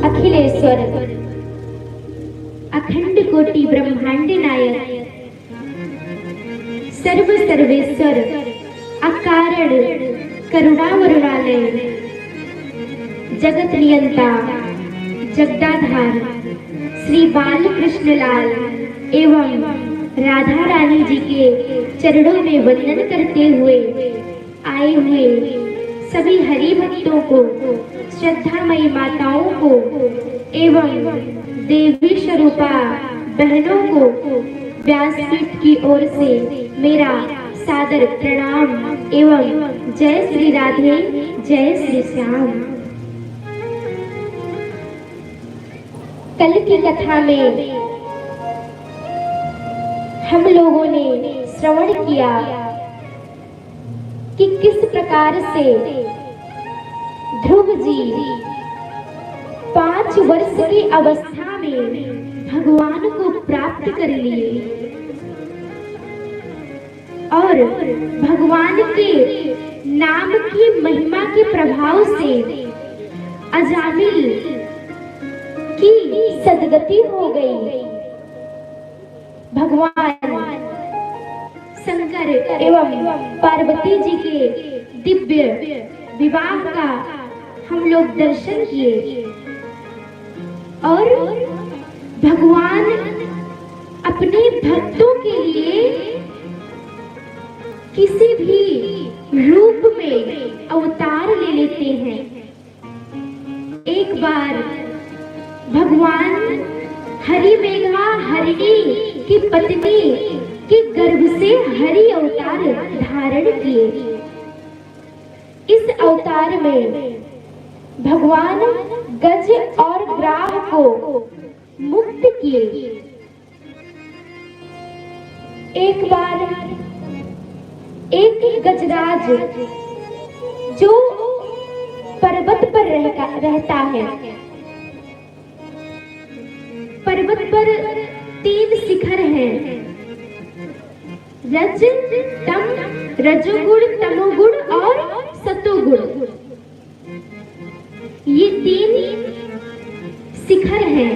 अखिलेश्वर, अखंड कोटि ब्रह्मांड नायक, सर्व सर्वेश्वर, अकारण करुणावरुणालय, जगत नियंता, जगदाधार, श्री बाल कृष्ण लाल एवं राधा रानी जी के चरणों में वंदन करते हुए आए हुए सभी हरि भक्तों को, श्रद्धामयी माताओं को एवं देवी स्वरूपा बहनों को व्यासपीठ की ओर से मेरा सादर प्रणाम एवं जय श्री राधे, जय श्री श्याम। कल की कथा में हम लोगों ने श्रवण किया कि किस प्रकार से ध्रुव जी 5 वर्ष की अवस्था में भगवान को प्राप्त कर लिए और भगवान के नाम की महिमा के प्रभाव से अजामिल की सदगति हो गई। भगवान शंकर एवं पार्वती जी के दिव्य विवाह का हम लोग दर्शन किए और भगवान अपने भक्तों के लिए किसी भी रूप में अवतार ले लेते हैं। एक बार भगवान हरि मेघा हरिणी की पत्नी के गर्भ से हरि अवतार धारण किए। इस अवतार में भगवान गज और ग्राह को मुक्त किए। एक बार एक गजराज जो पर्वत पर रहता है, पर्वत पर 3 शिखर हैं, रज तम रजोगुण, तमोगुण और सतोगुण। ये 3 शिखर हैं।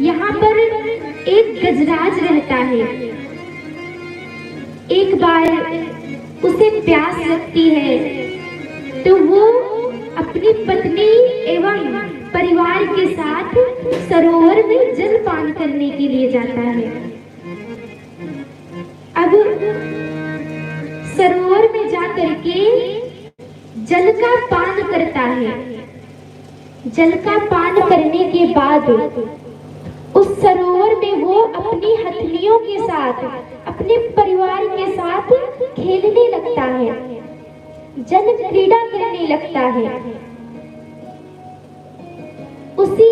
यहाँ पर एक गजराज रहता है। एक बार उसे प्यास लगती है तो वो अपनी पत्नी एवं परिवार के साथ सरोवर में जल पान करने के लिए जाता है। अब सरोवर में जाकर के जल का पान करता है। जल का पान करने के बाद उस सरोवर में वो अपनी हथनियों के साथ, अपने परिवार के साथ खेलने लगता है, जल क्रीड़ा करने लगता है। उसी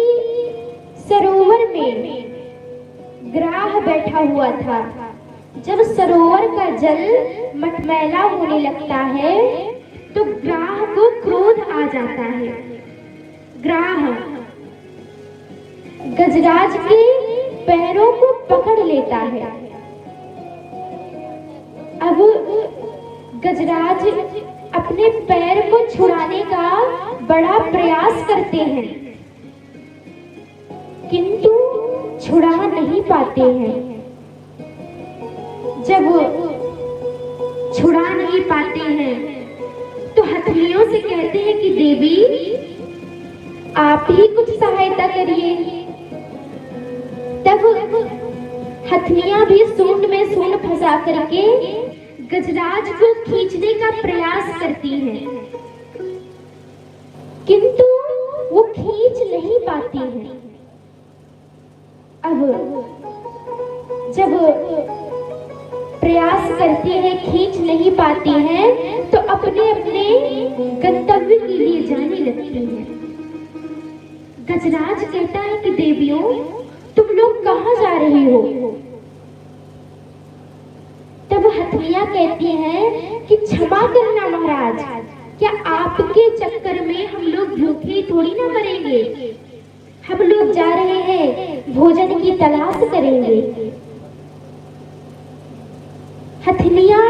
सरोवर में ग्राह बैठा हुआ था। जब सरोवर का जल मटमैला होने लगता है तो ग्राह को क्रोध आ जाता है। ग्राह गजराज के पैरों को पकड़ लेता है। अब गजराज अपने पैर को छुड़ाने का बड़ा प्रयास करते हैं किंतु छुड़ा नहीं पाते हैं। जब छुड़ा नहीं पाते हैं तो हथनियों से कहते हैं कि देवी आप ही कुछ सहायता करिए। तब हथनियां भी सूंड में सूंड फंसा करके गजराज को खींचने का प्रयास करती हैं किंतु वो खींच नहीं पाती हैं। अब जब प्रयास करती हैं, खींच नहीं पाती हैं तो अपने अपने गंतव्य के लिए जाने लगती हैं। गजराज कहता है कि देवियों तुम लोग कहाँ जा रही हो? तब हथनियां कहती हैं कि क्षमा करना महाराज, क्या आपके चक्कर में हम लोग भूखे थोड़ी ना मरेंगे। हम लोग जा रहे हैं भोजन की तलाश करेंगे। हथनियां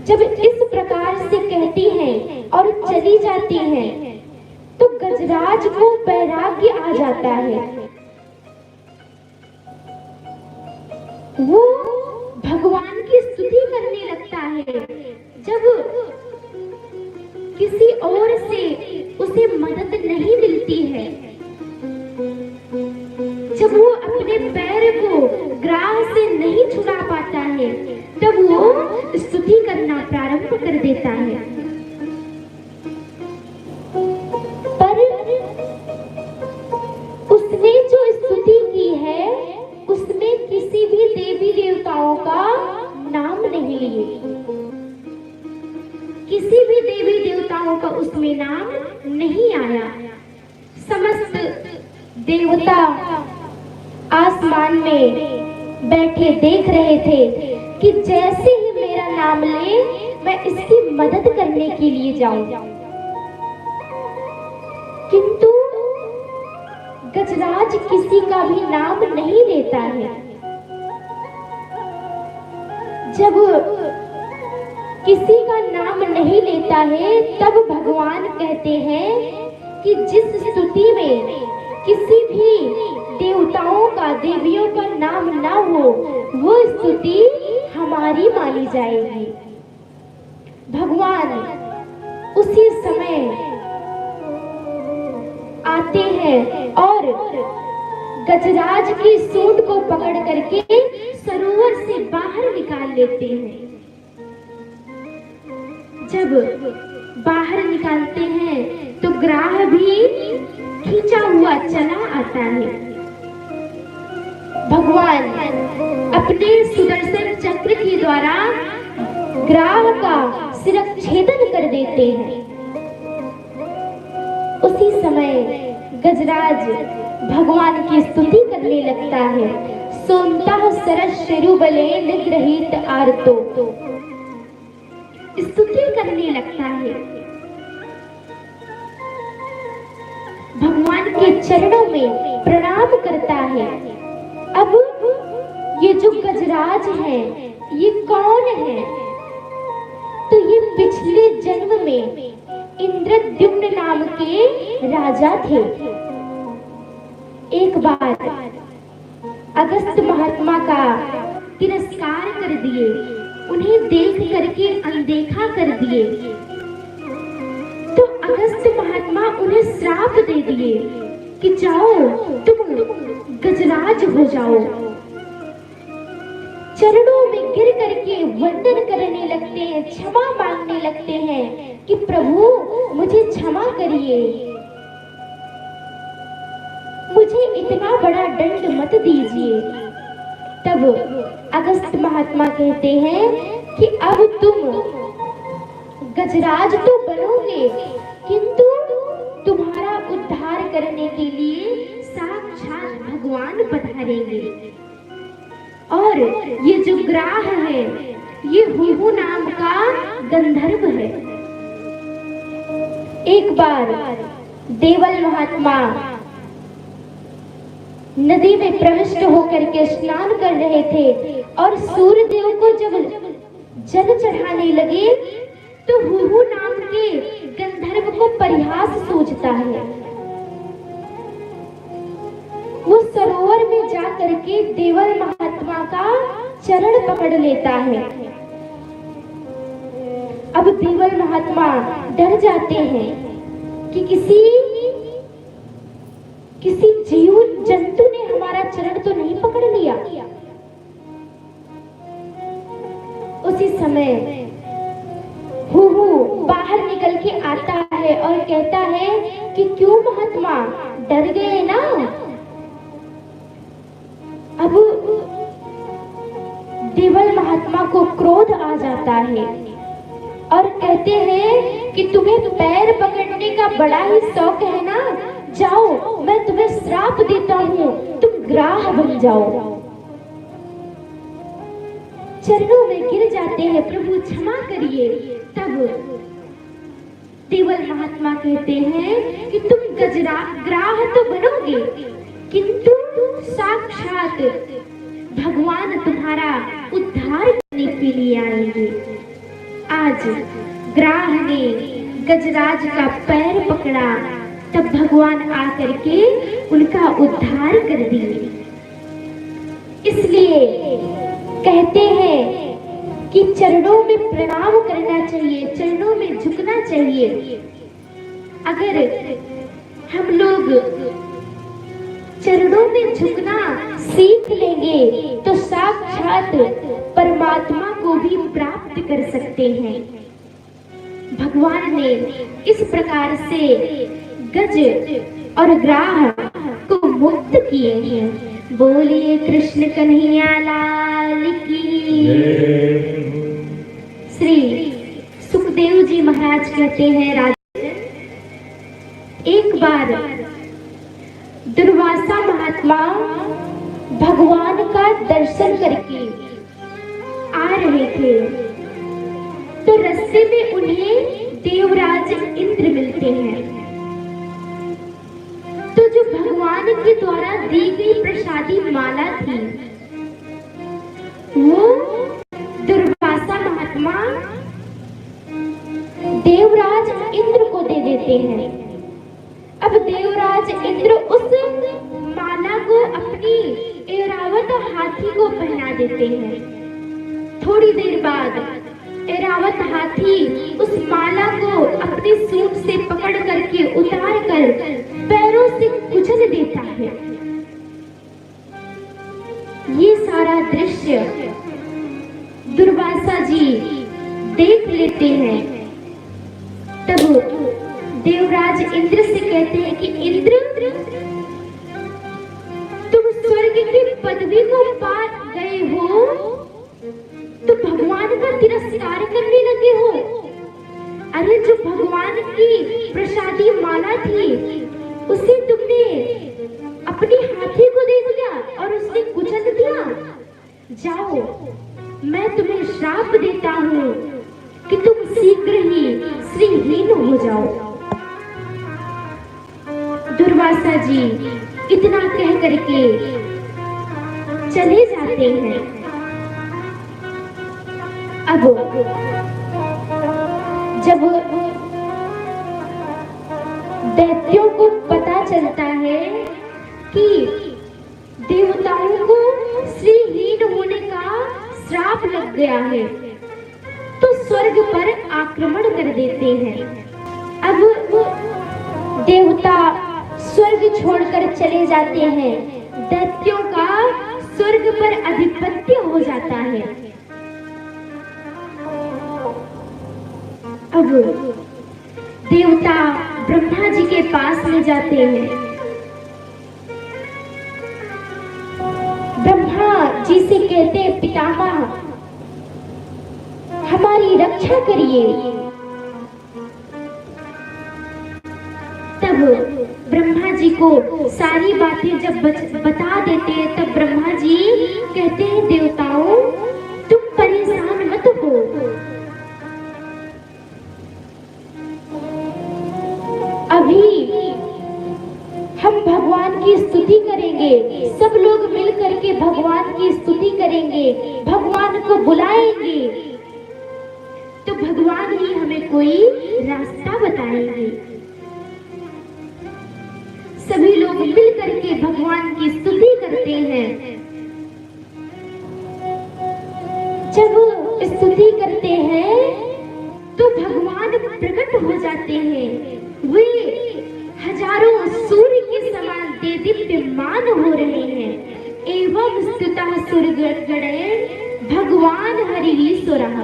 जब इस प्रकार से कहती हैं और चली जाती हैं तो गजराज को वैराग्य आ आ जाता है। वो भगवान की स्तुति करने लगता है। जब किसी और से उसे मदद नहीं मिलती है, जब वो अपने पैर को ग्राह से नहीं छुड़ा पाता है, तब वो स्तुति करना प्रारंभ कर देता है। पर उसने जो स्तुति की है उसमें किसी भी देवी देवताओं का नाम नहीं लिए, किसी भी देवी देवताओं का उसमें नाम नहीं आया। समस्त देवता आसमान में बैठे देख रहे थे कि जैसे ही मेरा नाम ले मैं इसकी मदद करने के लिए जाऊं, किंतु गजराज किसी का भी नाम नहीं लेता है। जब किसी का नाम नहीं लेता है तब भगवान कहते हैं कि जिस स्तुति में किसी भी देवताओं का, देवियों का नाम ना हो, वो स्तुति हमारी मानी जाएगी। भगवान उसी समय आते हैं और गजराज की सूंड को पकड़ करके सरोवर से बाहर निकाल लेते हैं। जब बाहर निकालते हैं तो ग्राह भी खींचा हुआ चला आता है। भगवान अपने सुदर्शन चक्र के द्वारा ग्राह का शिरच्छेदन कर देते हैं। उसी समय गजराज भगवान की स्तुति करने लगता है। सोमतः सरस शरुबले निग्रहित आर्तो, स्तुति करने लगता है। भगवान के चरणों में प्रणाम करता है। अब ये जो गजराज है ये कौन है? तो ये पिछले जन्म में इंद्रद्युम्न नाम के राजा थे। एक बार अगस्त महात्मा का तिरस्कार कर दिए, उन्हें देख करके अनदेखा कर दिए, तो अगस्त महात्मा उन्हें श्राप दे दिए कि जाओ तुम गजराज हो जाओ। चरणों में गिर करके वंदन करने लगते हैं, क्षमा मांगने लगते हैं कि प्रभु मुझे क्षमा करिए, मुझे इतना बड़ा दंड मत दीजिए। तब अगस्त महात्मा कहते हैं कि अब तुम गजराज तो बनोगे, किंतु तुम्हारा उद्धार करने के लिए साक्षात भगवान पधारेंगे। और ये जो ग्राह है ये हुहु नाम का गंधर्व है। एक बार देवल महात्मा नदी में प्रविष्ट होकर के स्नान कर रहे थे और सूर्य देव को जब जल चढ़ाने लगे तो हुहु नाम के गंधर्व को परिहास सूझता है। वो सरोवर में जा करके देवल महात्मा का चरण पकड़ लेता है। अब देवल महात्मा डर जाते हैं कि किसी जीव जंतु ने हमारा चरण तो नहीं पकड़ लिया। उसी समय हुहु बाहर निकल के आता है और कहता है कि क्यों महात्मा डर गए ना? अब देवल महात्मा को क्रोध आ जाता है और कहते हैं कि तुम्हें पैर पकड़ने का बड़ा ही शौक है ना, जाओ मैं तुम्हें श्राप देता हूँ, तुम ग्राह बन जाओ। चरणों में गिर जाते हैं, प्रभु क्षमा करिए। तब देवल महात्मा कहते हैं कि तुम ग्राह तो बनोगे, किंतु साक्षात भगवान तुम्हारा उद्धार करने के लिए आएंगे। आज ग्राह ने गजराज का पैर पकड़ा तब भगवान आकर के उनका उद्धार कर दिए। इसलिए कहते हैं कि चरणों में प्रणाम करना चाहिए, चरणों में झुकना चाहिए। अगर हम लोग चरणों में झुकना सीख लेंगे तो साक्षात परमात्मा को भी प्राप्त कर सकते हैं। भगवान ने इस प्रकार से गज और ग्राह को मुक्त किए हैं। बोलिए कृष्ण कन्हैया लाल की। श्री सुखदेव जी महाराज कहते हैं, राजन, एक बार दुर्वासा महात्मा भगवान का दर्शन करके आ रहे थे, तो रास्ते में उन्हें देवराज इंद्र मिलते हैं। तो जो भगवान के द्वारा दी गई प्रसादी माला थी, वो दुर्वासा महात्मा देवराज इंद्र को दे देते हैं। अब देवराज इंद्र उस माला को अपनी ऐरावत हाथी को पहना देते हैं। थोड़ी देर बाद ऐरावत हाथी उस माला को अपने सूंड से पकड़ करके उतार कर पैरों से कुचल देता है। ये सारा दृश्य दुर्वासा जी देख लेते हैं। तब देवराज इंद्र से कहते हैं कि इंद्र, तुम स्वर्ग की पदवी को पा गए हो तो भगवान का तिरस्कार करने लगे हो। अरे जो भगवान की प्रसादी माला थी उसे तुमने अपनी हाथी को दे दिया और उसने कुचल दिया। जाओ, मैं तुम्हें श्राप देता हूँ कि तुम शीघ्र ही श्रीहीन हो जाओ। दुर्वासा जी इतना कह करके चले जाते हैं। अब जब दैत्यों को पता चलता है कि देवताओं को श्रीहीन होने का श्राप लग गया है, तो स्वर्ग पर आक्रमण कर देते हैं। अब देवता स्वर्ग छोड़कर चले जाते हैं। दैत्यों का स्वर्ग पर अधिपत्य हो जाता है। अब देवता ब्रह्मा जी के पास में जाते हैं। ब्रह्मा जी से कहते हैं, पितामह हमारी रक्षा करिए। तब ब्रह्मा जी को सारी बातें जब बता देते हैं, तब ब्रह्मा जी कहते हैं, देवताओं तुम परेशान मत हो। अभी हम भगवान की स्तुति करेंगे, सब लोग मिल करके भगवान की स्तुति करेंगे, भगवान को बुलाएंगे, तो भगवान ही हमें कोई रास्ता बताएंगे। सभी लोग मिल करके भगवान की स्तुति करते हैं। जब स्तुति करते हैं तो भगवान प्रकट हो जाते हैं। वे हजारों सूर्य के समान देदीप्यमान हो रहे हैं। एवं स्तुतः सुरगणे भगवान हरिश्वरः,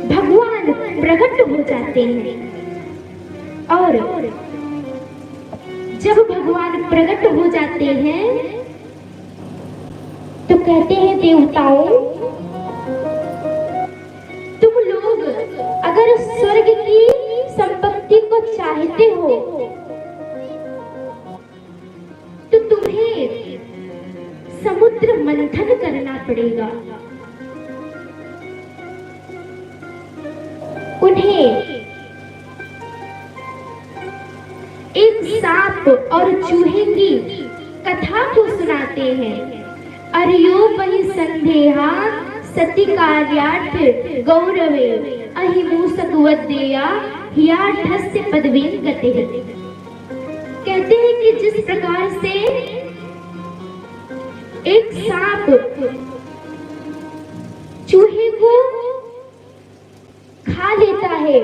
भगवान प्रकट हो जाते हैं। और जब भगवान प्रकट हो जाते हैं तो कहते हैं, देवताओं तुम लोग अगर स्वर्ग की संपत्ति को चाहते हो तो तुम्हें समुद्र मंथन करना पड़ेगा। उन्हें एक सांप और चूहे की कथा को सुनाते हैं। अर्योपहि संदेहा सति कार्यार्थ गौरवे अहिमूसक वदेया हियाठस्य पदवीं गतिः। कहते हैं कि जिस प्रकार से एक सांप चूहे को खा लेता है,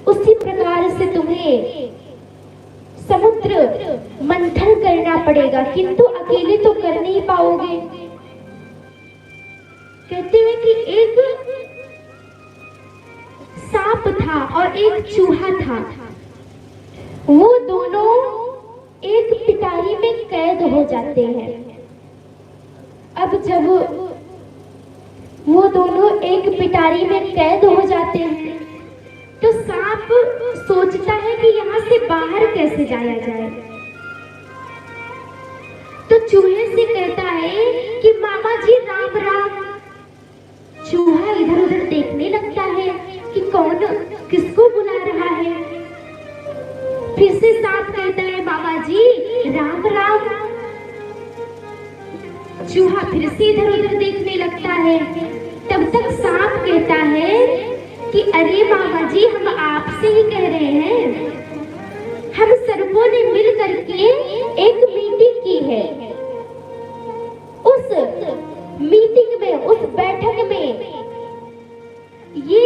उसी प्रकार से तुम्हें समुद्र मंथन करना पड़ेगा, किंतु अकेले तो कर नहीं पाओगे। कहते हैं कि एक सांप था और एक चूहा था, वो दोनों एक पिटारी में कैद हो जाते हैं। अब जब वो दोनों एक पिटारी में कैद हो जाते हैं तो सांप सोचता है कि यहाँ से बाहर कैसे जाया जाए। तो चूहे से कहता है कि मामा जी राम राम। चूहा इधर उधर देखने लगता है कि कौन किसको बुला रहा है। फिर से सांप कहता है मामा जी राम राम। चूहा फिर से इधर उधर देखने लगता है। तब तक सांप कहता है कि अरे मामा जी हम आपसे ही कह रहे हैं, हम सर्पों ने मिल करके एक मीटिंग की है। उस मीटिंग में, उस बैठक में ये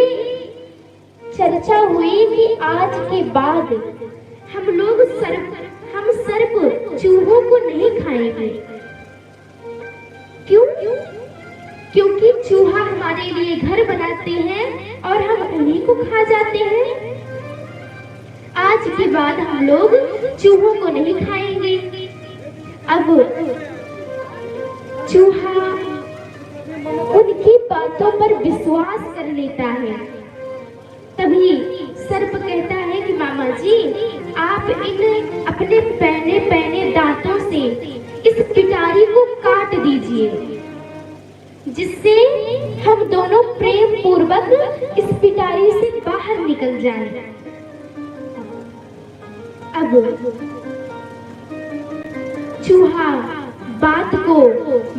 चर्चा हुई कि आज के बाद हम सर्प चूहों को नहीं खाएंगे। क्यों? क्योंकि चूहा हमारे लिए घर बनाते हैं और हम उन्हीं को खा जाते हैं। आज के बाद हम लोग चूहों को नहीं खाएंगे। अब चूहा उनकी बातों पर विश्वास कर लेता है। तभी सर्प कहता है कि मामा जी आप इन अपने पैने पैने दांतों से इस पिटारी को काट दीजिए, जिससे हम दोनों प्रेम पूर्वक इस पिटारी से बाहर निकल जाएं। अब चूहा बात को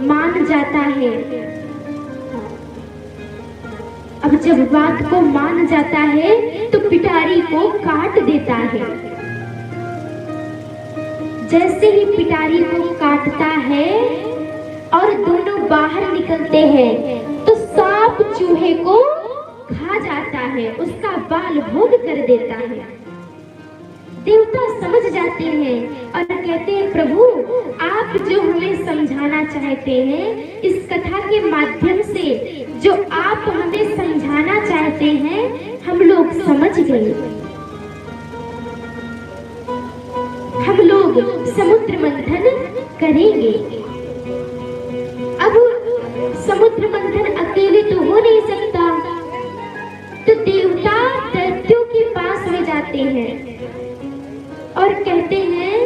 मान जाता है। अब जब बात को मान जाता है तो पिटारी को काट देता है। जैसे ही पिटारी को काटता है और दोनों बाहर निकलते हैं तो सांप चूहे को खा जाता है, उसका बाल भोग कर देता है। देवता समझ जाते हैं और कहते हैं प्रभु आप जो हमें समझाना चाहते हैं, इस कथा के माध्यम से जो आप हमें समझाना चाहते हैं हम लोग समझ गए। हम लोग समुद्र मंथन करेंगे। अब समुद्र मंथन अकेले तो हो नहीं सकता, तो देवता दैत्यों के पास में जाते हैं और कहते हैं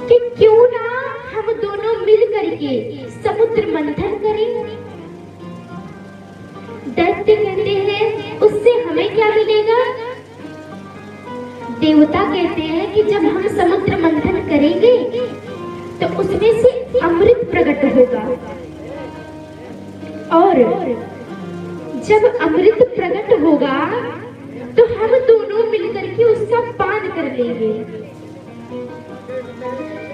कि क्यों ना हम दोनों मिल करके समुद्र मंथन करें। दैत्य कहते हैं उससे हमें क्या मिलेगा। देवता कहते हैं कि जब हम समुद्र मंथन करेंगे तो उसमें से अमृत प्रकट होगा, और जब अमृत प्रकट होगा तो हम दोनों मिलकर के उसका पान कर लेंगे।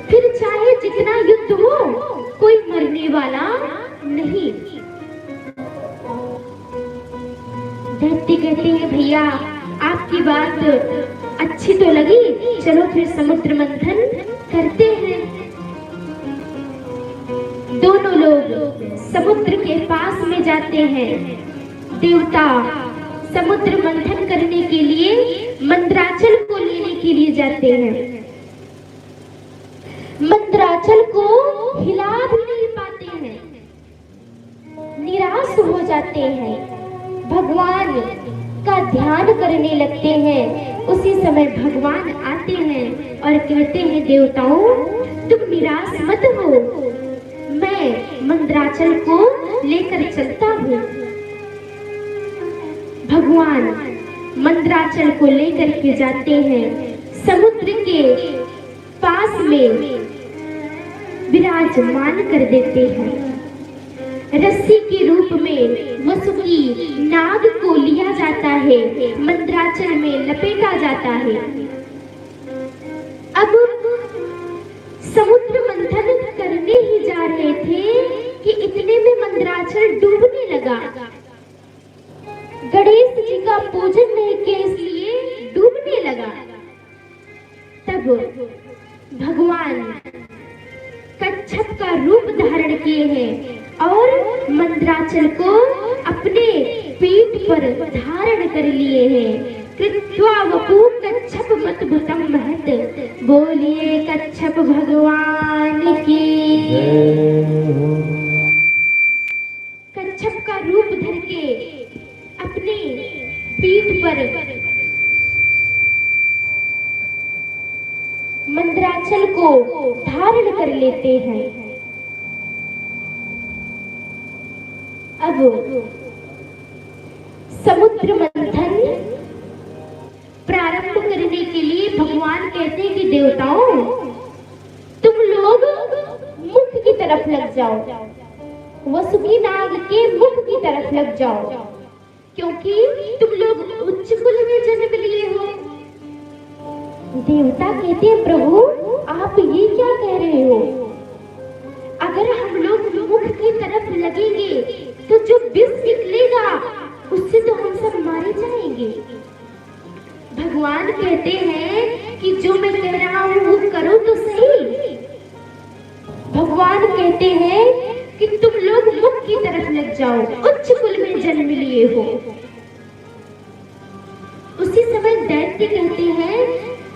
फिर चाहे जितना युद्ध हो कोई मरने वाला नहीं। दैत्य कहते हैं भैया आपकी बात अच्छी तो लगी, चलो फिर समुद्र मंथन करते हैं। दोनों लोग समुद्र के पास में जाते हैं। देवता समुद्र मंथन करने के लिए मंदराचल को लेने के लिए जाते हैं। मंदराचल को हिला भी नहीं पाते हैं, निराश हो जाते हैं, भगवान का ध्यान करने लगते हैं। उसी समय भगवान आते हैं और कहते हैं देवताओं तुम निराश मत हो, मैं मंदराचल को लेकर चलता हूँ। भगवान मंदराचल को लेकर के जाते हैं, समुद्र के पास में विराजमान कर देते हैं। रस्सी के रूप में वसुकी नाग को लिया जाता है, मंद्राचल में लपेटा जाता है। अब समुद्र मंथन करने ही जा रहे थे कि इतने में मंद्राचल डूबने लगा। गणेश जी का पूजन नहीं किया इसलिए डूबने लगा। तब भगवान कच्छप का रूप धारण किए हैं और मंद्राचल को अपने पीठ पर धारण कर लिए हैं। कृत्वा वपु कच्छप मतभुतम महत, बोलिए कच्छप भगवान की। कच्छप का रूप धर के अपने पीठ पर मंद्राचल को धारण कर लेते हैं। अब समुद्र मंथन प्रारंभ करने के लिए भगवान कहते हैं कि देवताओं, तुम लोग मुख की तरफ लग जाओ, वसुकी नाग के मुख की तरफ लग जाओ, क्योंकि तुम लोग उच्च कुल में जन्म लिए हो। देवता कहते हैं प्रभु आप ये क्या कह रहे हो? अगर हम लोग मुख की तरफ लगेंगे तो जो विष निकलेगा उससे तो हम सब मारे जाएंगे। भगवान कहते हैं कि जो मैं कह रहा हूँ वो करो तो सही। भगवान कहते हैं कि तुम लोग मुख की तरफ लग जाओ, उच्च कुल में जन्म लिए हो। उसी समय दैत्य कहते हैं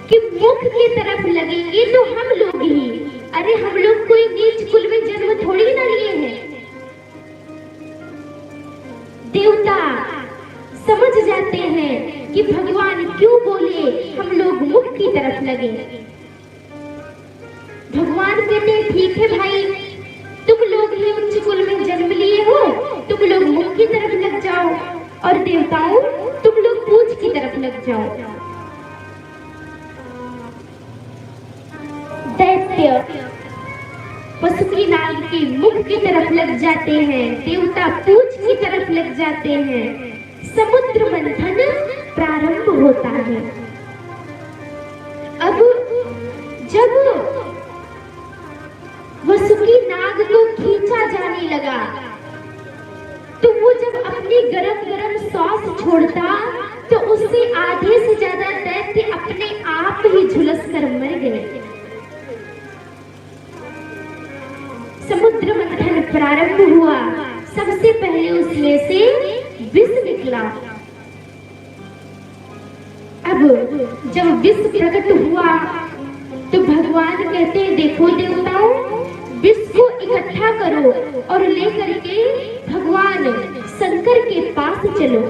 कि मुख की तरफ लगेंगे तो हम लोग ही, अरे हम लोग कोई नीच कुल में जन्म थोड़ी ना लिए हैं। देवता समझ जाते हैं कि भगवान क्यों बोले हम लोग मुख की तरफ लगे। भगवान कहते हैं ठीक है भाई, तुम लोग ही उच्च कुल में जन्म लिए हो, तुम लोग मुख की तरफ लग जाओ, और देवताओं तुम लोग पूंछ की तरफ लग जाओ। दैत्य वसुकी नाग के मुख की तरफ लग जाते हैं, देवता पूंछ की तरफ लग जाते हैं। समुद्र मंथन प्रारंभ होता है। अब जब वसुकी नाग को खींचा जाने लगा तो वो जब अपनी गरम गरम सांस छोड़ता तो उससे आधे से ज्यादा दैत्य अपने आप ही झुलस कर मर गए। समुद्र मंथन प्रारंभ हुआ, सबसे पहले उसमें से विष निकला। अब जब विष प्रकट हुआ तो भगवान कहते हैं देखो देवताओं, विष को इकट्ठा करो और लेकर के भगवान शंकर के पास चलो।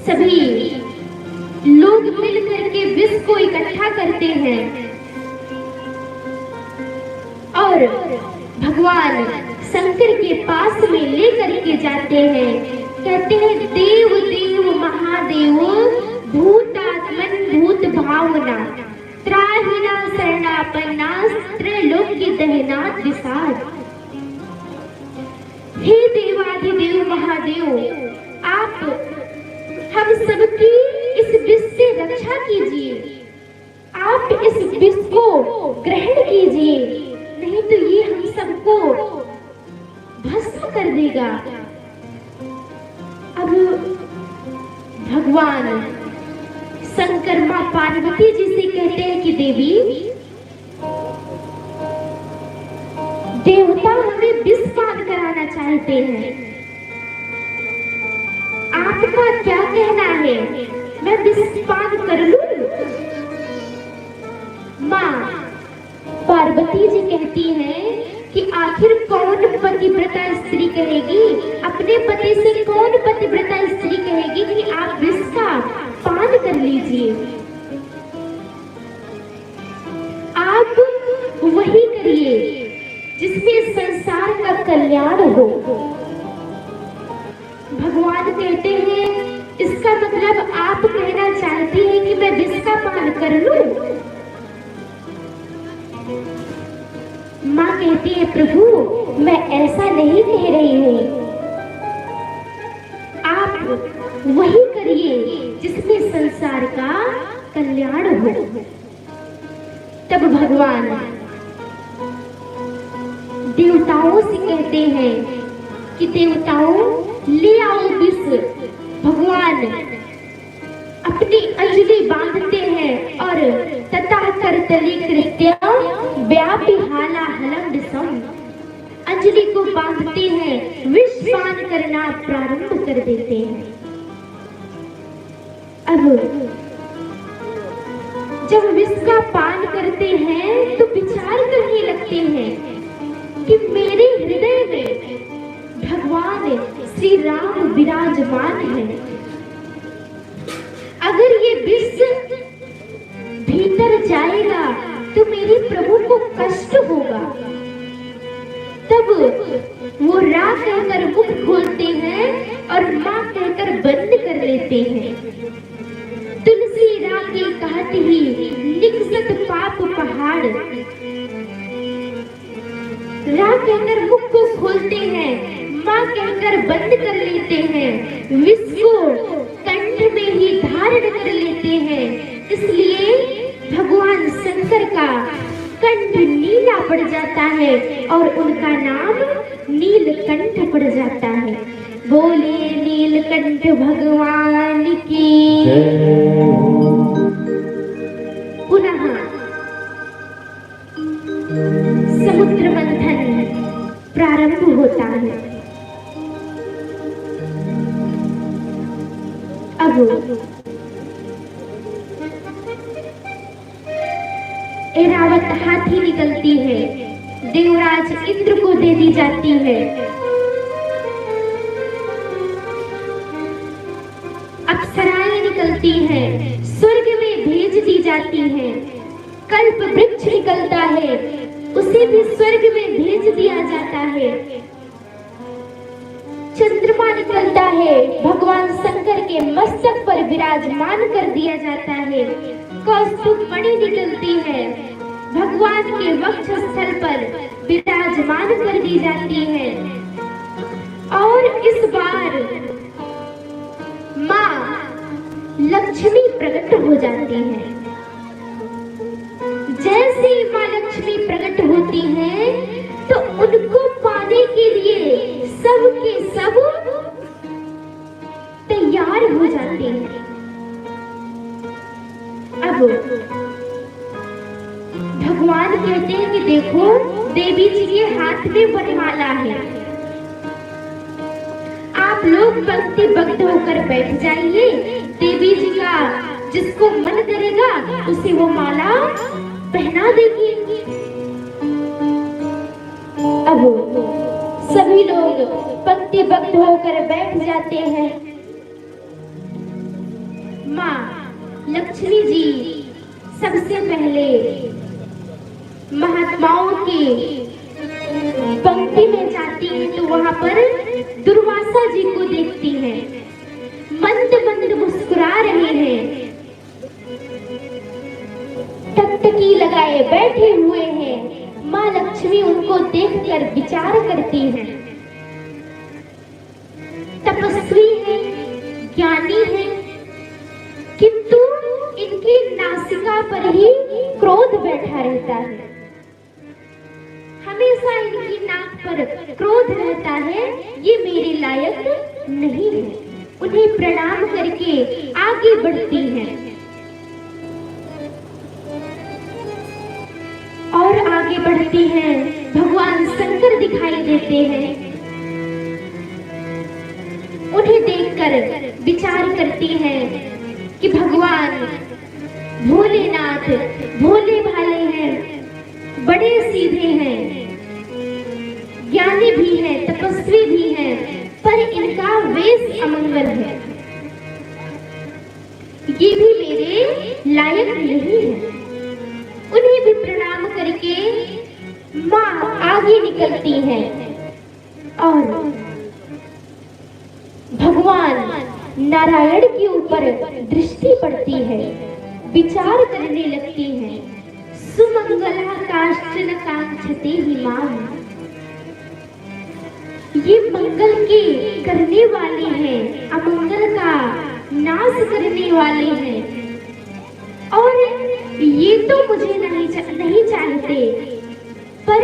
सभी लोग मिलकर के विष को इकट्ठा करते हैं और भगवान शंकर के पास में लेकर के जाते हैं। कहते हैं देव देव महादेव भूतात्मन भूत भावना त्राहिना शरणापन्ना त्रैलोक्य दहना दिशाद। हे देवाधिदेव महादेव, आप हम सबकी इस विष से रक्षा कीजिए, आप इस विष को ग्रहण कीजिए, नहीं तो ये हम सबको भस्म कर देगा। अब भगवान शंकर मां पार्वती जी से कहते हैं कि देवी, देवता हमें विष पान कराना चाहते हैं, आपका क्या कहना है, मैं विष पान कर लूं? मां पार्वती जी कहती हैं कि आखिर कौन पतिव्रता स्त्री कहेगी, अपने पति से कौन पतिव्रता स्त्री कहेगी कि आप विष का पान कर लीजिए। आप वही करिए जिसमें संसार का कल्याण हो। भगवान कहते हैं इसका मतलब आप कहना चाहती हैं कि मैं विष का पान कर लूं? माँ कहती कहती है, प्रभु मैं ऐसा नहीं कह रही हूँ, आप वही करिए जिसमें संसार का कल्याण हो। तब भगवान देवताओं से कहते हैं कि देवताओं ले आओ विष। भगवान अपनी अंजलि बांधते हैं और तथा करतली कृत्य व्यापी हाला हलम विषम, अंजलि को बांधते हैं, विष पान करना प्रारंभ कर देते हैं। अब जब विष का पान करते हैं तो विचार करने लगते हैं कि मेरे हृदय में भगवान श्री राम विराजमान है। अगर ये विष भीतर जाएगा तो मेरे प्रभु को कष्ट होगा। तब वो रा कहकर मुख खोलते हैं और मां कहकर बंद कर लेते हैं। तुलसी रा के कहते ही निकसत पाप पहाड़, रा कहकर मुख को खोलते हैं, मां कहकर बंद कर लेते हैं, विष को कंठ में ही धारण कर लेते हैं। इसलिए भगवान शंकर का कंठ नीला पड़ जाता है और उनका नाम नीलकंठ पड़ जाता है। बोले नीलकंठ भगवान की। पुनः समुद्र मंथन प्रारंभ होता है। अब ऐरावत हाथी निकलती है, देवराज इंद्र को दे दी जाती है। अप्सराएं निकलती हैं, स्वर्ग में भेज दी जाती हैं। कल्प वृक्ष निकलता है, उसे भी स्वर्ग में भेज दिया जाता है। चंद्रमा निकलता है, भगवान शंकर के मस्तक पर विराजमान कर दिया जाता है। कौस्तुभ मणि निकलती है, भगवान के वक्ष स्थल पर विराजमान कर दी जाती है। और इस बार मां लक्ष्मी प्रकट हो जाती है। जैसे ही मां लक्ष्मी प्रकट होती है तो उनको पाने के लिए सब के सब तैयार हो जाते हैं। अब भगवान कहते हैं कि देखो देवी जी के हाथ में वरमाला है, आप लोग पंक्तिबद्ध होकर बैठ जाइए। देवी जी का जिसको मन करेगा उसे वो माला पहना देगी। अब सभी लोग पंक्तिबद्ध होकर बैठ जाते हैं। माँ लक्ष्मी जी सबसे पहले महात्माओं की पंक्ति में जाती है तो वहां पर दुर्वासा जी को देखती हैं, मंद मंद मुस्कुरा रहे हैं, टकटकी लगाए बैठे हुए हैं। माँ लक्ष्मी उनको देखकर विचार करती हैं, तपस्वी है, ज्ञानी है, किंतु इनकी नासिका पर ही क्रोध बैठा रहता है। हमेशा इनकी नाक पर क्रोध रहता है, ये मेरे लायक नहीं है। उन्हें प्रणाम करके आगे बढ़ती हैं और आगे बढ़ती हैं। भगवान शंकर दिखाई देते हैं, उन्हें देखकर विचार करती हैं कि भगवान भोलेनाथ भोले भाले हैं, बड़े सीधे हैं, ज्ञानी भी हैं, तपस्वी भी हैं, पर इनका वेश अमंगल है, ये भी मेरे लायक नहीं है। उन्हें भी प्रणाम करके माँ आगे निकलती हैं और भगवान नारायण के ऊपर दृष्टि पड़ती है, विचार करने लगती हैं। सुमंगलाकाश न कांक्षते ही माम। ये मंगल के करने वाले हैं, अमंगल का नाश करने वाले हैं, और ये तो मुझे नहीं चाहते, पर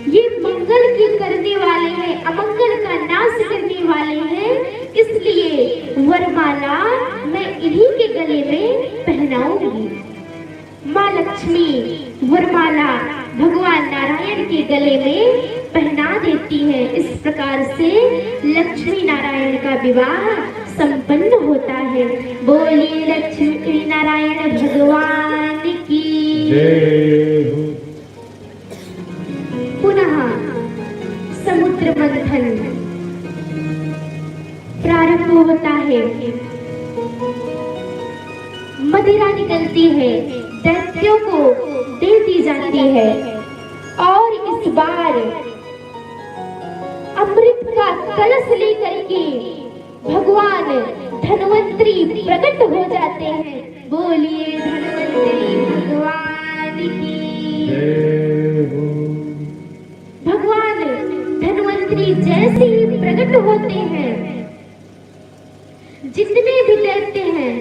ये मंगल के करने वाले हैं, अमंगल का नाश करने वाले हैं, इसलिए वरमाला मैं इन्हीं के गले में पहनाऊंगी। माँ लक्ष्मी वरमाला भगवान नारायण के गले में पहना देती है। इस प्रकार से लक्ष्मी नारायण का विवाह संपन्न होता है। बोलिए लक्ष्मी नारायण भगवान की जय। पुनः समुद्र मंथन प्रारंभ होता है। मदिरा निकलती है, दैत्यों को दे दी जाती है, और इस बार अमृत का कलश लेकर के भगवान धन्वंतरी प्रकट हो जाते हैं। बोलिए धन्वंतरी भगवान की जय। भगवान धन्वंतरी जैसे ही प्रकट होते हैं, जितने भी दैत्य हैं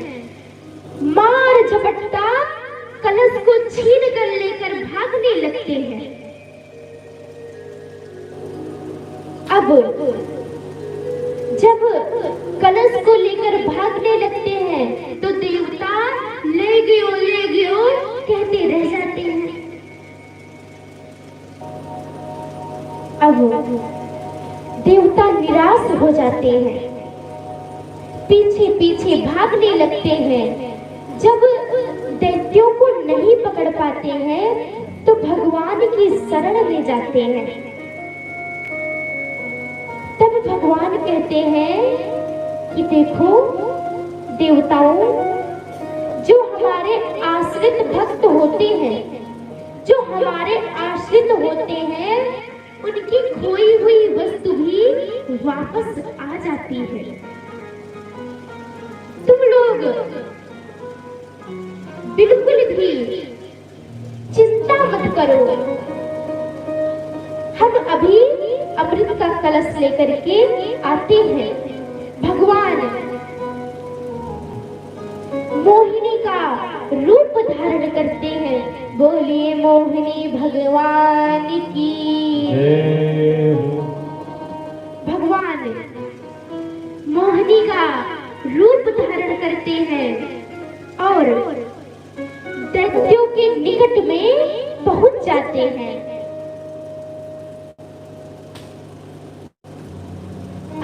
मार झपटता कलश को छीन कर लेकर भागने लगते हैं। अब जब कलश को लेकर भागने लगते हैं तो देवता ले गयो कहते रह जाते हैं। अब देवता निराश हो जाते हैं, पीछे पीछे भागने लगते हैं। जब दैत्यों को नहीं पकड़ पाते हैं तो भगवान की शरण में जाते हैं। तब भगवान कहते हैं कि देखो देवताओं, जो हमारे आश्रित भक्त होते हैं, जो हमारे आश्रित होते हैं, उनकी खोई हुई वस्तु भी वापस आ जाती है। तुम लोग बिल्कुल भी चिंता मत करो, हम अभी अमृत का कलश लेकर के आते हैं। भगवान मोहिनी का रूप धारण करते हैं। बोलिए मोहिनी भगवान की जय। भगवान मोहिनी का रूप धारण करते हैं और दैत्यों के निकट में पहुंच जाते हैं।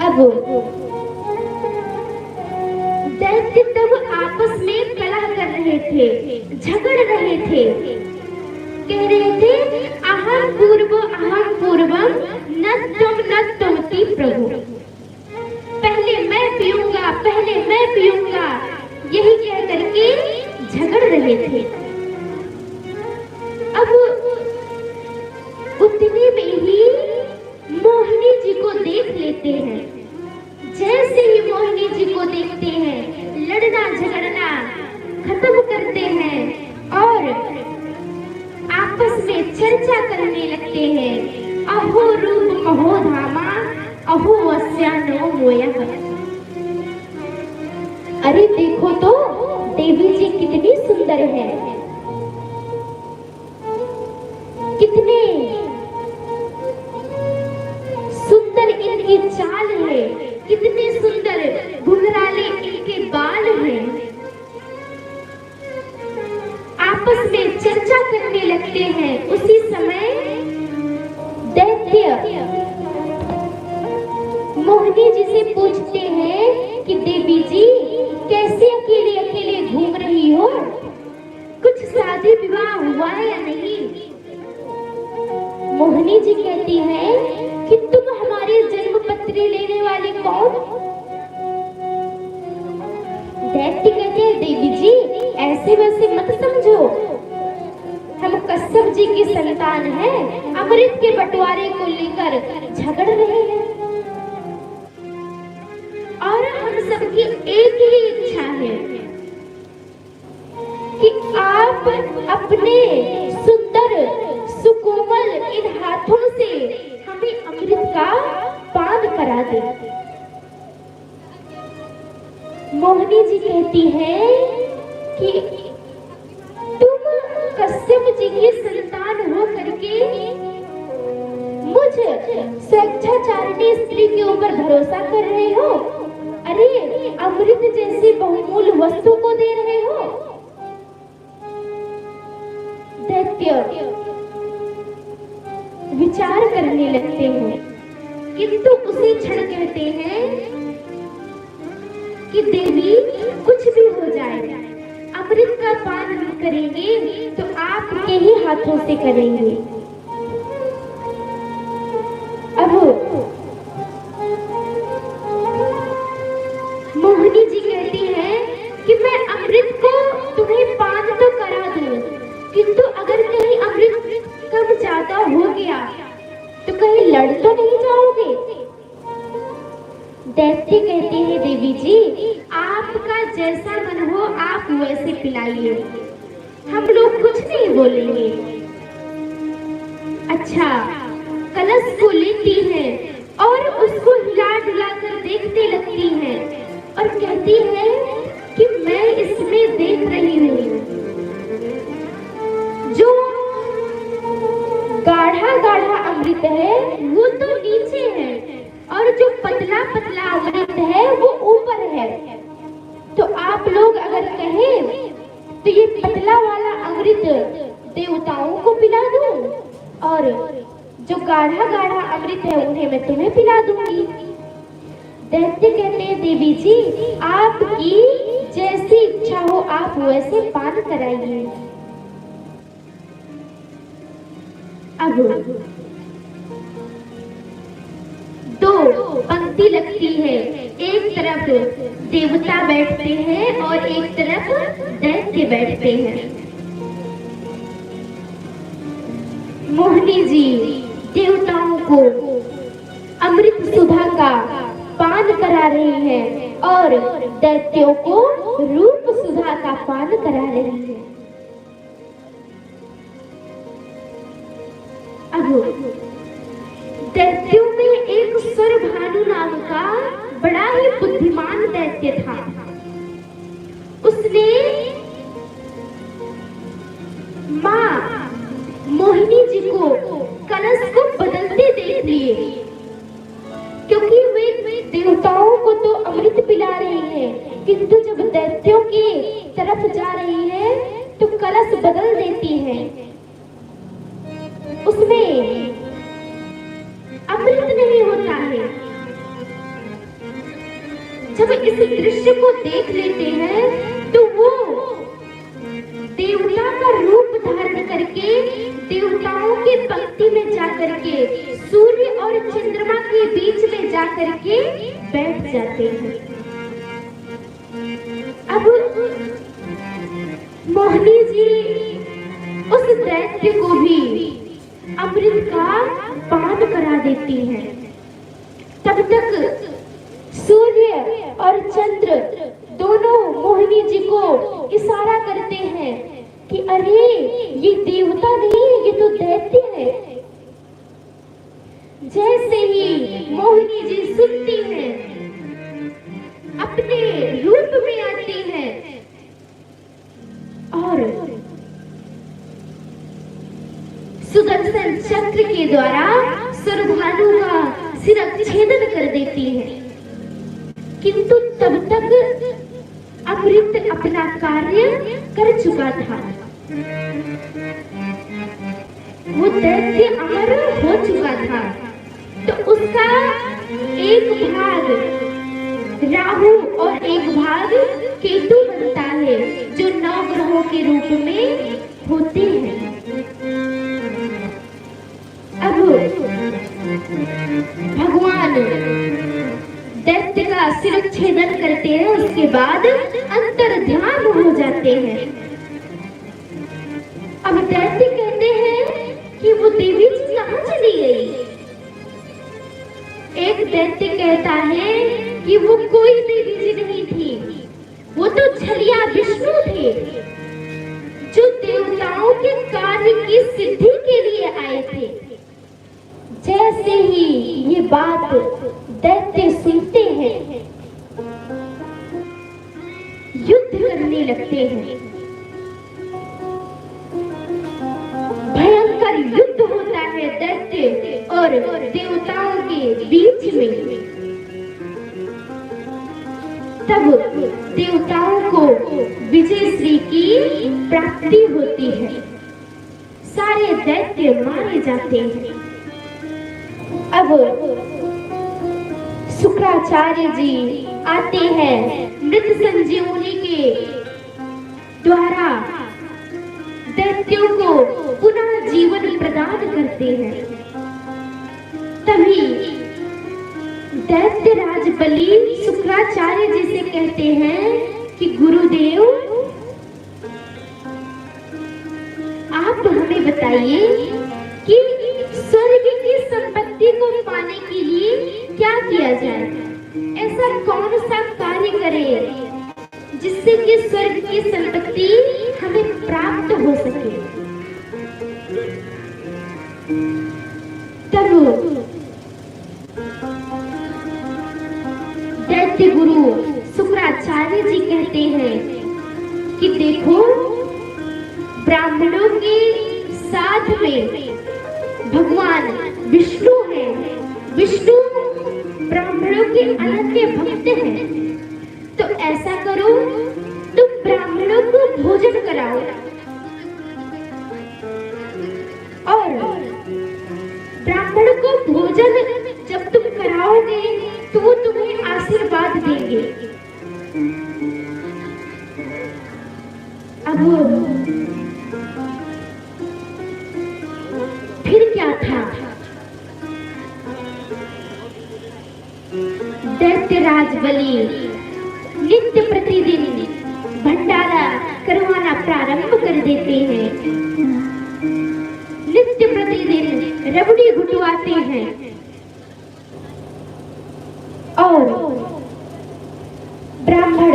अब दैत्य तब आपस में कलह कर रहे थे, झगड़ रहे थे, कह रहे थे अहम पूर्वम न त्वमति प्रभु। पहले मैं पीऊंगा, यही कह करके झगड़ रहे थे। अब उतने में ही मोहिनी जी को देख लेते हैं। जैसे ही मोहिनी जी को देखते हैं, लड़ना झगड़ना खत्म करते हैं और आपस में चर्चा करने लगते हैं। अहो रूप महो धामा, अहो वस्यानो मोयः। अरे देखो तो देवी जी कितनी सुंदर है, कितने सुंदर इनकी चाल है, कितने सुंदर घुंघराले इनके बाल हैं। आपस में चर्चा करने लगते हैं। उसी समय दैत्य मोहिनी जी से पूछते हैं कि देवी जी कैसे अकेले अकेले घूम रही हो, कुछ शादी विवाह हुआ है या नहीं? मोहिनी जी कहती है कि तुम हमारी जन्म पत्री लेने वाले कौन? दैत्य कहते हैं देवी जी ऐसे वैसे मत समझो, हम कश्यप जी की संतान हैं, अमृत के बंटवारे को लेकर झगड़ रहे हैं और हम सबकी एक ही इच्छा है कि आप अपने सुंदर मोहिनी जी कहती है कि तुम कश्यप जी की संतान हो करके मुझ स्वेच्छाचारिणी स्त्री के ऊपर भरोसा कर रहे हो। अरे अमृत जैसी बहुमूल्य वस्तु को दे रहे हो। दैत्य विचार करने लगते हैं, किंतु उसी क्षण कहते हैं कि देवी कुछ भी हो जाए, अमृत का पान हम करेंगे तो आपके ही हाथों से करेंगे। अब मोहिनी जी कहती है कि मैं अमृत को तुम्हें पान तो करा दूं, किंतु अगर कहीं अमृत कम ज्यादा हो गया तो कहीं लड़ तो नहीं जाओगे। दैत्य कहते हैं देवी जी आपका जैसा मन हो आप वैसे पिलाइए, हम लोग कुछ नहीं बोलेंगे। अच्छा, कलश को लेती है और उसको हिला डुला कर देखने लगती है और कहती है कि मैं इसमें देख रही हूँ जो गाढ़ा गाढ़ा अमृत है वो तो नीचे है और जो पतला पतला अमृत है वो ऊपर है। तो आप लोग अगर कहें तो ये पतला वाला अमृत देवताओं को पिला दूं और जो गाढ़ा गाढ़ा अमृत है उन्हें मैं तुम्हें पिला दूंगी। दैत्य कहते हैं देवी जी आपकी जैसी इच्छा हो आप वैसे पान कराइए। अब दो पंक्ति लगती है, एक तरफ देवता बैठते हैं और एक तरफ दैत्य बैठते हैं। मोहिनी जी देवताओं को अमृत सुधा का पान करा रही है और दैत्यों को रूप सुधा का पान करा रही है। अब दैत्यों में एक सुरभानु नाम का बड़ा ही बुद्धिमान दैत्य था। उसने माँ मोहिनी जी को कलश को बदलते देख लिए, क्योंकि वे देवताओं को तो अमृत पिला रही है, किंतु जब दैत्यों की तरफ जा रही है तो कलश बदल देती है, उसमें अमृत नहीं होता है। जब इस दृश्य को देख लेते हैं तो वो देवता का रूप धारण करके देवताओं की पंक्ति में जाकर के सूर्य और चंद्रमा के बीच में जाकर के बैठ जाते हैं। अब मोहिनी जी उस दैत्य को भी अमृत का पान करा देती है। तब तक सूर्य और चंद्र दोनों मोहिनी जी को इशारा करते हैं कि अरे ये देवता नहीं ये तो दैत्य है। जैसे ही मोहिनी जी सुनती हैं, अपने रूप में आती हैं और सुदर्शन चक्र के द्वारा सुरभानु का शिरच्छेदन कर देती है, किंतु तब तक अमृत अपना कार्य कर चुका था। वो दैत्य अमर हो चुका था। तो उसका एक भाग राहु और एक भाग केतु बनता है, जो 9 ग्रहों के रूप में होते हैं। अब भगवान दैत्य का शिरच्छेदन करते हैं, उसके बाद अंतर्ध्यान हो जाते हैं। अब दैत्य कहते हैं कि वो देवी जी कहाँ चली गई। एक दैत्य कहता है कि वो कोई देवी जी नहीं थी, वो तो छलिया विष्णु थे, जो देवताओं के कार्य की सिद्धि के लिए आए थे। जैसे ही ये बात दैत्य सुनते हैं, करने लगते हैं। भयंकर युद्ध होता है दैत्य और देवताओं के बीच में। तब देवताओं को विजय श्री की प्राप्ति होती है, सारे दैत्य मारे जाते हैं। अब शुक्राचार्य जी आते हैं, मृत संजीवनी के द्वारा दैत्यों को पुनः जीवन प्रदान करते हैं। तभी दैत्यराज बलि शुक्राचार्य जी से कहते हैं कि गुरुदेव, आप हमें बताइए कि स्वर्ग की संपत्ति को पाने के लिए क्या किया जाए? ऐसा कौन सा कार्य करें जिससे कि स्वर्ग की संपत्ति हमें प्राप्त हो सके? तब दैत्य गुरु शुक्राचार्य जी कहते हैं कि देखो, ब्राह्मणों के साथ में भगवान विष्णु हैं। विष्णु ब्राह्मणों के अनन्य भक्त हैं। तो ऐसा करो, तुम ब्राह्मणों को भोजन कराओ और ब्राह्मण को भोजन जब तुम कराओगे तो वो तुम्हें आशीर्वाद देंगे। अब फिर क्या था? दैत्यराज बलि नित्य प्रतिदिन भंडारा करवाना प्रारंभ कर देते हैं। नित्य प्रतिदिन रबड़ी घुटवाते हैं और ब्राह्मण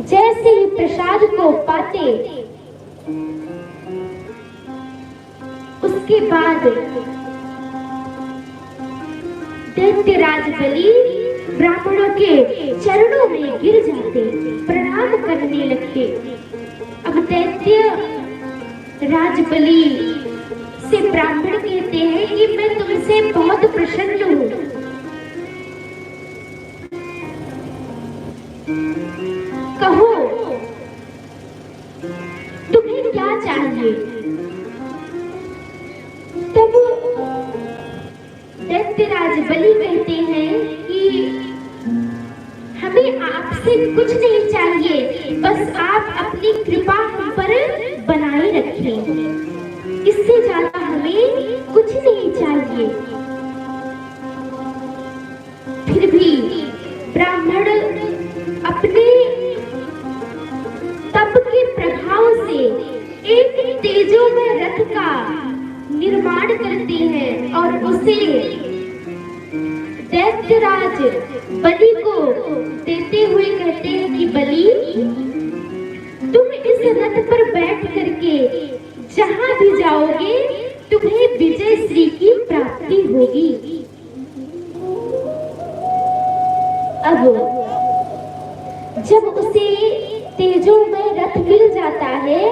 जैसे ही प्रसाद को पाते, उसके बाद दैत्यराज बलि ब्राह्मणों के चरणों में गिर जाते, प्रणाम करने लगते। अब दैत्य राज बलि से ब्राह्मण कहते हैं कि मैं तुमसे बहुत प्रसन्न हूँ। कहो, तुम्हें क्या चाहिए? तब दैत्यराज बलि कहते हैं कि हमें आपसे कुछ नहीं चाहिए, बस आप अपनी कृपा हम पर बनाए रखें। इससे ज्यादा हमें कुछ नहीं चाहिए। फिर भी ब्राह्मण अपने तप के प्रभाव से एक तेजोमय रथ का निर्माण करते हैं और उसे दैत्यराज बलि को देते हुए कहते हैं कि बलि, तुम इस रथ पर बैठ करके जहां भी जाओगे तुम्हें विजय श्री की प्राप्ति होगी। अब जब उसे तेजोमय रथ मिल जाता है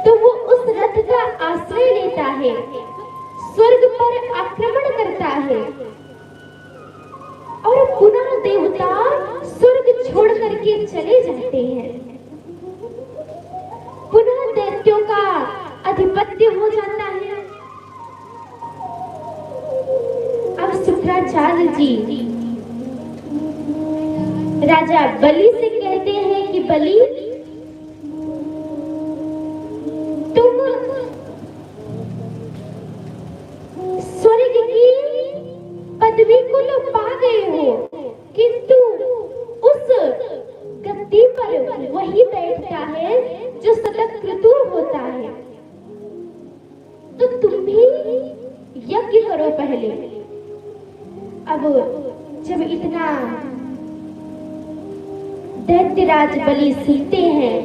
तो वो उस रथ का आश्रय लेता है, स्वर्ग पर आक्रमण करता है और पुनः देवता स्वर्ग छोड़ करके चले जाते हैं। पुनः दैत्यों का अधिपत्य हो जाता है। अब शुक्राचार्य जी राजा बलि से कहते हैं कि बलि, तुम स्वर्ग की पदवी को तो पा गए हो, किंतु उस गद्दी पर वही बैठता है जो सतत क्रतुर होता है। तो तुम भी यज्ञ करो पहले। अब जब इतना दैत्यराज बलि सुनते हैं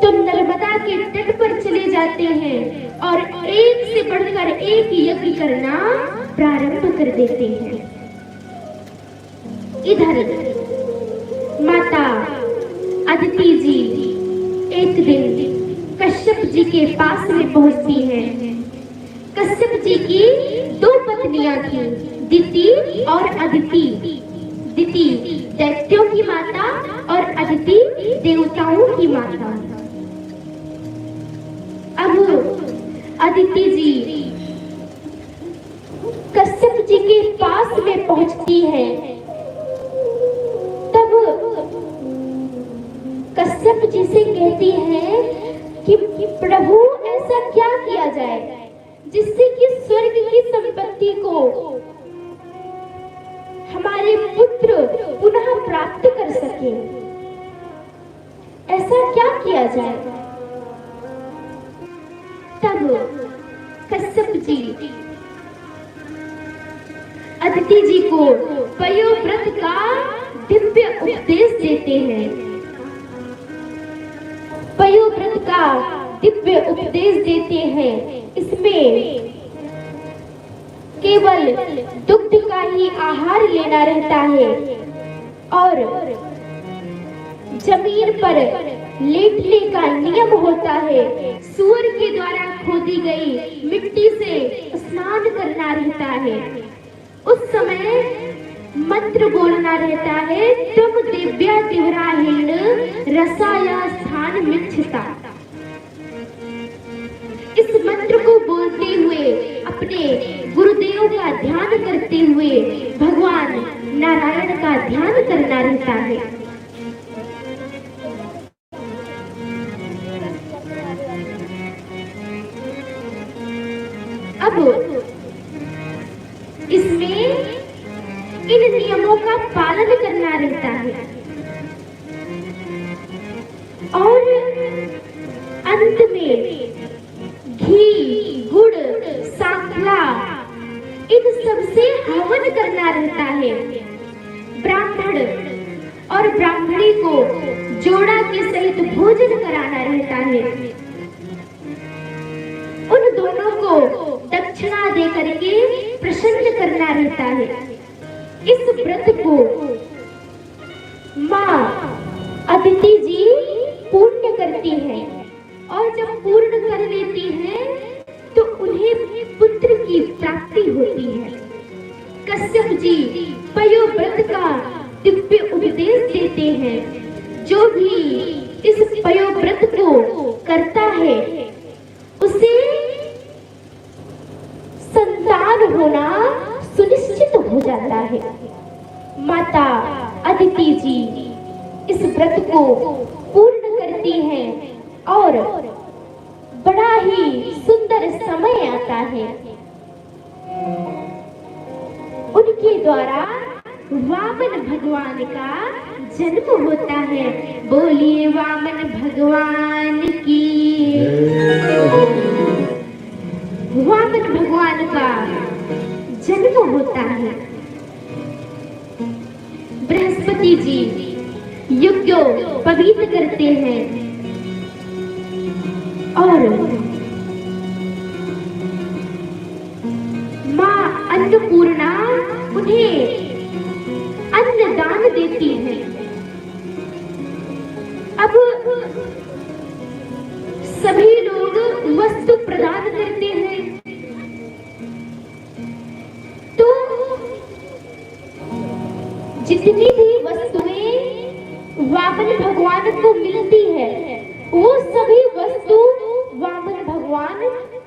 तो नर्मदा के तट पर चले जाते हैं और एक से बढ़कर एक यज्ञ करना प्रारंभ कर देते हैं। इधर माता अदिति जी एक दिन कश्यप जी के पास में पहुंचती है। कश्यप जी की दो पत्नियां थी, दिति और अदिति। दिति दैत्यों की माता और अदिति देवताओं की माता। अब अदिति जी कश्यप जी के पास में पहुंचती है। तब कश्यप जी से कहती है कि प्रभु ऐसा क्या किया जाए जिससे कि स्वर्ग की संपत्ति को हमारे पुत्र पुनः प्राप्त कर सके। ऐसा क्या किया जाए? तब कश्यप जी अदिति जी को पयोव्रत का दिव्य उपदेश देते हैं। पयोव्रत का दिव्य उपदेश देते हैं। इसमें केवल दुग्ध का ही आहार लेना रहता है और जमीन पर लेटने का नियम होता है। सूअर के द्वारा खोदी गई मिट्टी से स्नान करना रहता है। उस समय मंत्र बोलना रहता है, तुम दिव्या दिवराहीन रसाया स्थान मिच्छता। इस मंत्र को बोलते हुए अपने गुरुदेव का ध्यान करते हुए भगवान नारायण का ध्यान करना रहता है। अब इसमें इन नियमों का पालन करना रहता है और अंत में घी, गुड़, सांखला इन सबसे हवन करना रहता है। ब्राह्मण और ब्राह्मणी को जोड़ा के सहित भोजन कराना रहता है। उन दोनों को दक्षिणा दे करके प्रसन्न करना रहता है। इस व्रत को माँ अदिति जी पूर्ण करती है और जब पूर्ण कर लेती है तो उन्हें पुत्र की प्राप्ति होती है। कश्यप जी पयोव्रत का दिव्य उपदेश देते हैं। जो भी इस पयोव्रत को करता है उसे संतान होना सुनिश्चित हो जाता है। माता अदिति जी इस व्रत को पूर्ण करती हैं और बड़ा ही सुंदर समय आता है। उनके द्वारा वामन भगवान का जन्म होता है। बोलिए वामन भगवान की। वामन भगवान का जन्म होता है। बृहस्पति जी यज्ञ पवित्र करते हैं और माँ अन्नपूर्णा उन्हें अन्न दान देती है। अब सभी लोग वस्तु प्रदान करते हैं तो जितनी भी वस्तुएं वामन भगवान को मिलती है वो सभी वस्तु वामन भगवान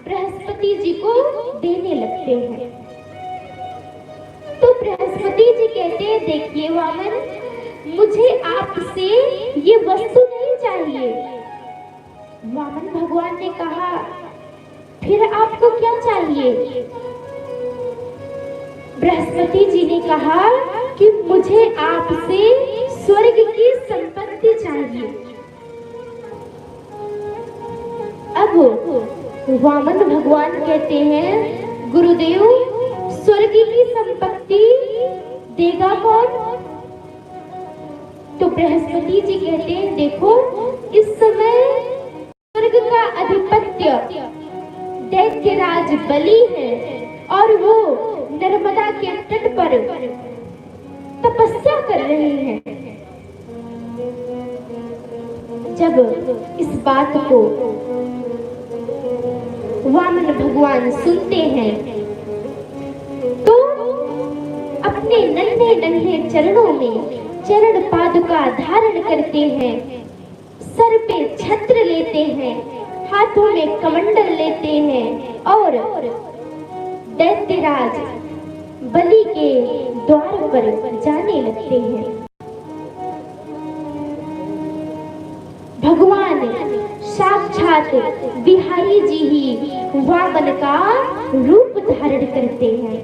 बृहस्पति जी को देने लगते हैं। तो बृहस्पति जी कहते हैं, देखिए वामन, मुझे आपसे ये वस्तु नहीं चाहिए। वामन भगवान ने कहा, फिर आपको क्या चाहिए? बृहस्पति जी ने कहा कि मुझे आपसे स्वर्ग की संपत्ति चाहिए। अब वामन भगवान कहते हैं, गुरुदेव स्वर्ग की संपत्ति देगा कौन? तो बृहस्पति जी कहते हैं, देखो इस समय स्वर्ग का अधिपत्य दैत्यराज बलि है और वो नर्मदा के तट पर तपस्या कर रहे हैं। जब इस बात को वामन भगवान सुनते हैं तो अपने नन्हे नन्हे चरणों में चरण पादुका धारण करते हैं, सर पे छत्र लेते हैं, हाथों में कमंडल लेते हैं और दैत्यराज बलि के द्वार पर जाने लगते हैं। भगवान साक्षात बिहारी जी ही वामन का रूप धारण करते हैं।